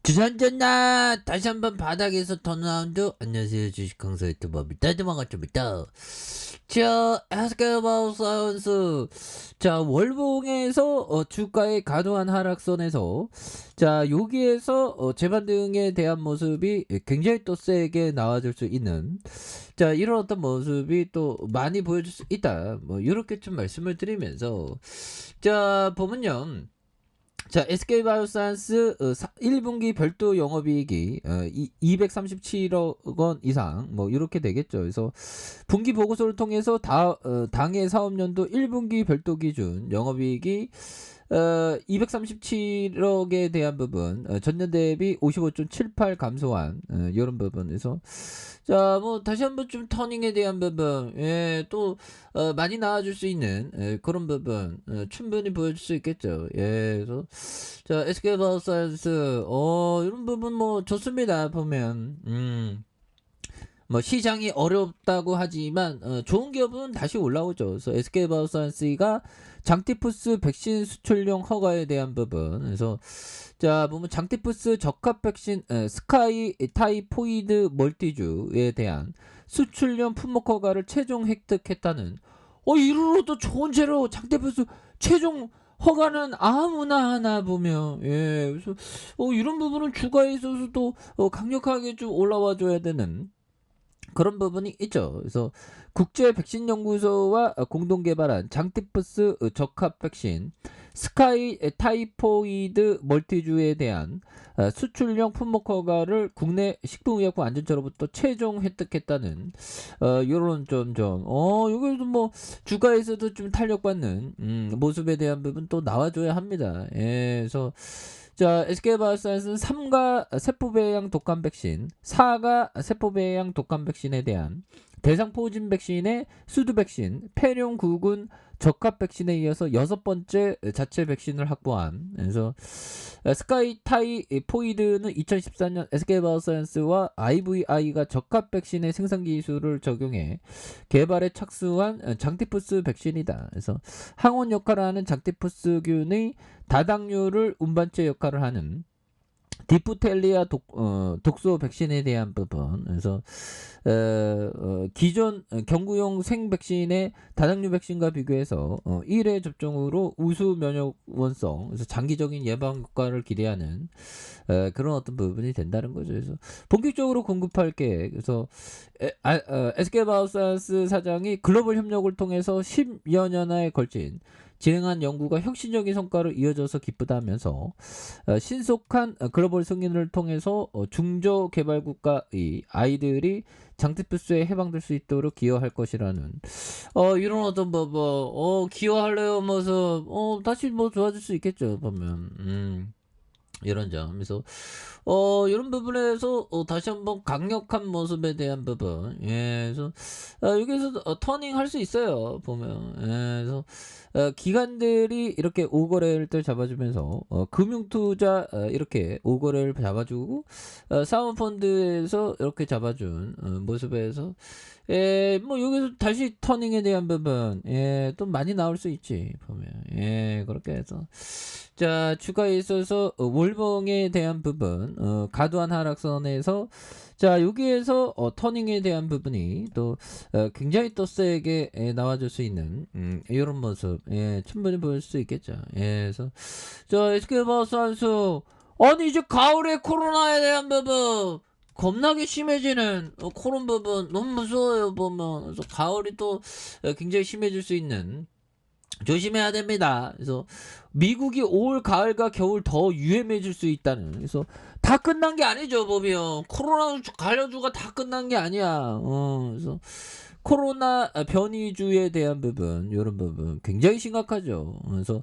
주산전나 다시 한번 바닥에서 턴라운드. 안녕하세요, 주식강사 유튜버입니다. 도망갔습니다. 자, 에스케이버 사이언스. 자, 월봉에서 주가의 과도한 하락선에서, 자, 여기에서 재반등에 대한 모습이 굉장히 또 세게 나와줄 수 있는, 자, 이런 어떤 모습이 또 많이 보여줄 수 있다, 뭐 이렇게 좀 말씀을 드리면서, 자, 보면요, 자, SK바이오사이언스 1분기 별도 영업이익이 237억 원 이상 뭐 이렇게 되겠죠. 그래서 분기 보고서를 통해서 당해 사업년도 1분기 별도 기준 영업이익이 237억에 대한 부분, 전년 대비 55.78 감소한 이런 부분에서, 자, 뭐 다시 한번 좀 터닝에 대한 부분, 예, 또 많이 나와줄 수 있는 그런 부분 충분히 보여줄 수 있겠죠. 예, 그래서 자, SK바이오사이언스 이런 부분 뭐 좋습니다. 보면 뭐 시장이 어렵다고 하지만 좋은 기업은 다시 올라오죠. 그래서 SK바이오사이언스가 장티푸스 백신 수출용 허가에 대한 부분, 그래서 자, 보면 장티푸스 적합 백신 스카이 타이포이드 멀티주에 대한 수출용 품목 허가를 최종 획득했다는, 이로도 좋은 채로 장티푸스 최종 허가는 아무나 하나 보면, 예, 그래서 이런 부분은 주가에 있어서도 강력하게 좀 올라와 줘야 되는 그런 부분이 있죠. 그래서 국제 백신 연구소와 공동 개발한 장티푸스 적합 백신 스카이 타이포이드 멀티주에 대한 수출용 품목 허가를 국내 식품의약품 안전처로부터 최종 획득했다는 요런 여기도 뭐 주가에서도 좀 탄력받는 모습에 대한 부분 또 나와줘야 합니다. 예, 그래서 자, SK바이오사이언스는 3가 세포배양 독감 백신, 4가 세포배양 독감 백신에 대한 대상포진 백신의 수두 백신, 폐룡구군 적합 백신에 이어서 6번째 자체 백신을 확보한, 그래서 스카이타이 포이드는 2014년 SK바이오사이언스와 IVI가 적합 백신의 생산 기술을 적용해 개발에 착수한 장티푸스 백신이다. 그래서 항원 역할을 하는 장티푸스균의 다당류를 운반체 역할을 하는 디프텔리아 독소 백신에 대한 부분, 그래서 기존 경구용 생 백신의 다당류 백신과 비교해서 1회 접종으로 우수 면역 원성, 그래서 장기적인 예방 효과를 기대하는 그런 어떤 부분이 된다는 거죠. 그래서 본격적으로 공급할 계획, 그래서 SK바이오사이언스 사장이 글로벌 협력을 통해서 10여 년에 걸친 진행한 연구가 혁신적인 성과로 이어져서 기쁘다면서 신속한 글로벌 승인을 통해서 중저개발국가의 아이들이 장티푸스에 해방될 수 있도록 기여할 것이라는 이런 어떤 기여할래요 모습, 다시 뭐 좋아질 수 있겠죠 보면. 이런 점. 그래서 이런 부분에서 다시 한번 강력한 모습에 대한 부분, 예, 그래서 여기서 터닝 할 수 있어요 보면. 예, 그래서 기관들이 이렇게 오거래를 잡아주면서 금융투자 이렇게 오거래를 잡아주고 사모펀드에서 이렇게 잡아준 모습에서, 예, 뭐 여기서 다시 터닝에 대한 부분, 예, 또 많이 나올 수 있지 보면. 예, 그렇게 해서 자, 주가에 있어서 월봉에 대한 부분, 과도한 하락선에서, 자, 여기에서 터닝에 대한 부분이 또 굉장히 또 세게 나와줄 수 있는 이런 모습, 예, 충분히 보일 수 있겠죠. 예, 그래서 자, SK바이오사이언스, 아니 이제 가을에 코로나에 대한 부분 겁나게 심해지는 그런 부분 너무 무서워요 보면. 그래서 가을이 또 굉장히 심해질 수 있는, 조심해야 됩니다. 그래서 미국이 올 가을과 겨울 더 위험해질 수 있다는, 그래서 다 끝난 게 아니죠 보면. 코로나 관련주가 다 끝난 게 아니야. 그래서 코로나 변이주에 대한 부분, 이런 부분 굉장히 심각하죠. 그래서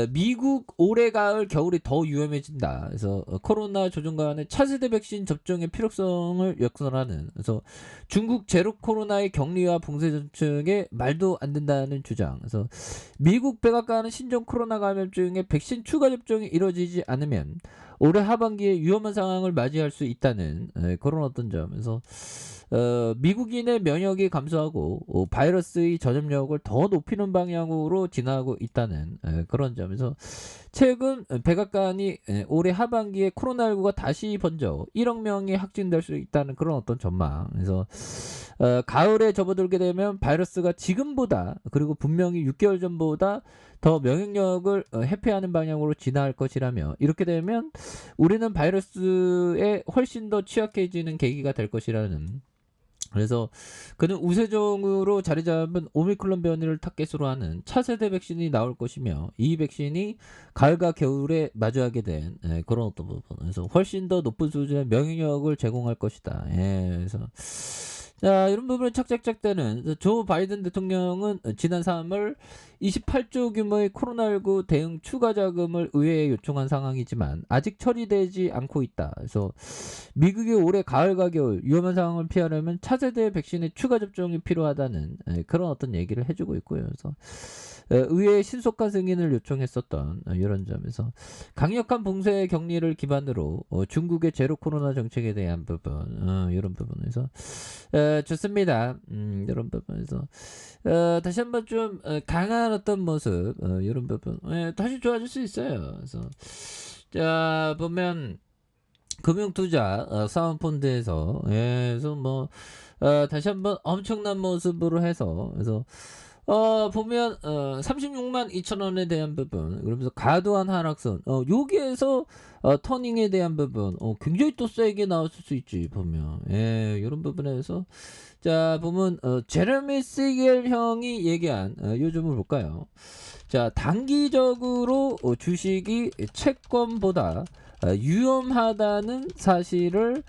미국 올해 가을 겨울이 더 위험해진다. 그래서 코로나 조정관의 차세대 백신 접종의 필요성을 역설하는, 그래서 중국 제로 코로나의 격리와 봉쇄 정책에 말도 안 된다는 주장. 그래서 미국 백악관은 신종 코로나 감염증의 백신 추가 접종이 이루어지지 않으면 올해 하반기에 위험한 상황을 맞이할 수 있다는 그런 어떤 점에서 미국인의 면역이 감소하고 바이러스의 전염력을 더 높이는 방향으로 진화하고 있다는 그런 점에서 최근 백악관이 올해 하반기에 코로나19가 다시 번져 1억 명이 확진될 수 있다는 그런 어떤 전망. 그래서 가을에 접어들게 되면 바이러스가 지금보다 그리고 분명히 6개월 전보다 더 면역력을 회피하는 방향으로 진화할 것이라며 이렇게 되면 우리는 바이러스에 훨씬 더 취약해지는 계기가 될 것이라는 그래서 그는 우세종으로 자리 잡은 오미크론 변이를 타겟으로 하는 차세대 백신이 나올 것이며 이 백신이 가을과 겨울에 마주하게 된 그런 어떤 부분에서 훨씬 더 높은 수준의 면역력을 제공할 것이다. 그래서 자 이런 부분을 착착착 되는 조 바이든 대통령은 지난 3월 28조 규모의 코로나19 대응 추가 자금을 의회에 요청한 상황이지만 아직 처리되지 않고 있다. 그래서 미국이 올해 가을과 겨울 위험한 상황을 피하려면 차세대 백신의 추가 접종이 필요하다는 그런 어떤 얘기를 해주고 있고요. 그래서 의회의 신속한 승인을 요청했었던 이런 점에서 강력한 봉쇄 격리를 기반으로 중국의 제로 코로나 정책에 대한 부분 이런 부분에서 좋습니다. 이런 부분에서 다시 한번 좀 강한 어떤 모습 이런 부분 다시 좋아질 수 있어요. 그래서 자 보면 금융투자 사은펀드에서 그래서 뭐 다시 한번 엄청난 모습으로 해서 그래서 보면 36만 2천 원에 대한 부분 그러면서 과도한 하락선 여기에서 터닝에 대한 부분 굉장히 또 세게 나왔을 수 있지 보면 이런 부분에서 자 보면 제레미 시겔 형이 얘기한 요점을 볼까요? 자 단기적으로 주식이 채권보다 위험하다는 사실을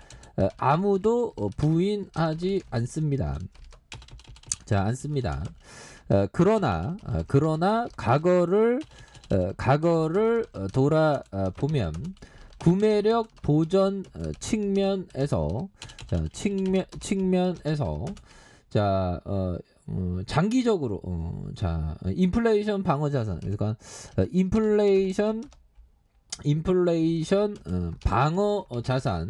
아무도 부인하지 않습니다. 자 않습니다. 그러나 과거를 돌아보면 구매력 보전 측면에서 자 장기적으로 자 인플레이션 방어 자산 그러니까 인플레이션 방어 자산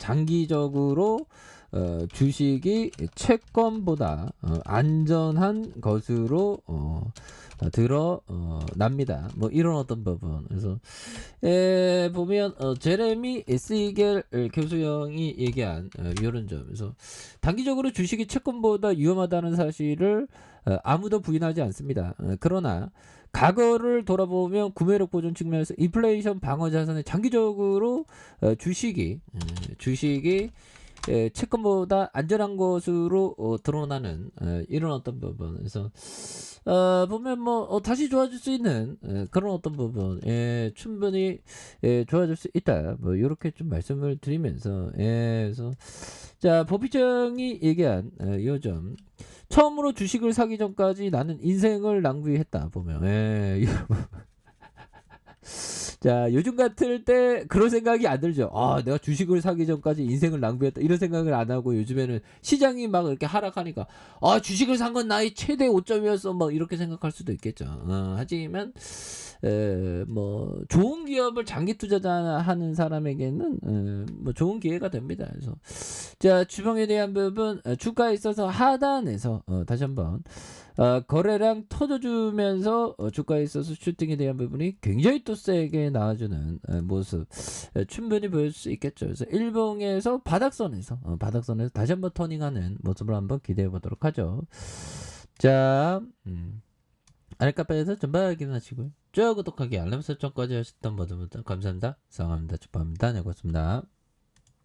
장기적으로 주식이 채권보다 안전한 것으로 드러납니다. 뭐 이런 어떤 부분. 그래서 보면 제레미 시겔 교수형이 얘기한 이런 점에서 단기적으로 주식이 채권보다 위험하다는 사실을 아무도 부인하지 않습니다. 그러나 과거를 돌아보면 구매력 보존 측면에서 인플레이션 방어 자산의 장기적으로 주식이 채권보다 안전한 것으로 드러나는 이런 어떤 부분에서 보면 뭐 다시 좋아질 수 있는 그런 어떤 부분 충분히 좋아질 수 있다 뭐 이렇게 좀 말씀을 드리면서 그래서 자 보피정이 얘기한 요점 처음으로 주식을 사기 전까지 나는 인생을 낭비했다 보면 자 요즘 같을 때 그런 생각이 안 들죠. 아 내가 주식을 사기 전까지 인생을 낭비했다 이런 생각을 안 하고 요즘에는 시장이 막 이렇게 하락하니까 아 주식을 산 건 나의 최대 오점이었어 막 이렇게 생각할 수도 있겠죠. 하지만 뭐 좋은 기업을 장기 투자하는 사람에게는 뭐 좋은 기회가 됩니다. 그래서 자 주봉에 대한 부분 주가에 있어서 하단에서 다시 한번 거래량 터져주면서 주가에 있어서 슈팅에 대한 부분이 굉장히 또 세게 나와주는 모습 충분히 보일 수 있겠죠. 그래서 일봉에서 바닥선에서 다시 한번 터닝하는 모습을 한번 기대해 보도록 하죠. 자 아랫카페에서 전방 확인하시고요. 좋아요 구독하기 알람 설정까지 하셨던 모든 분들 감사합니다. 사랑합니다. 축복합니다. 네 고맙습니다.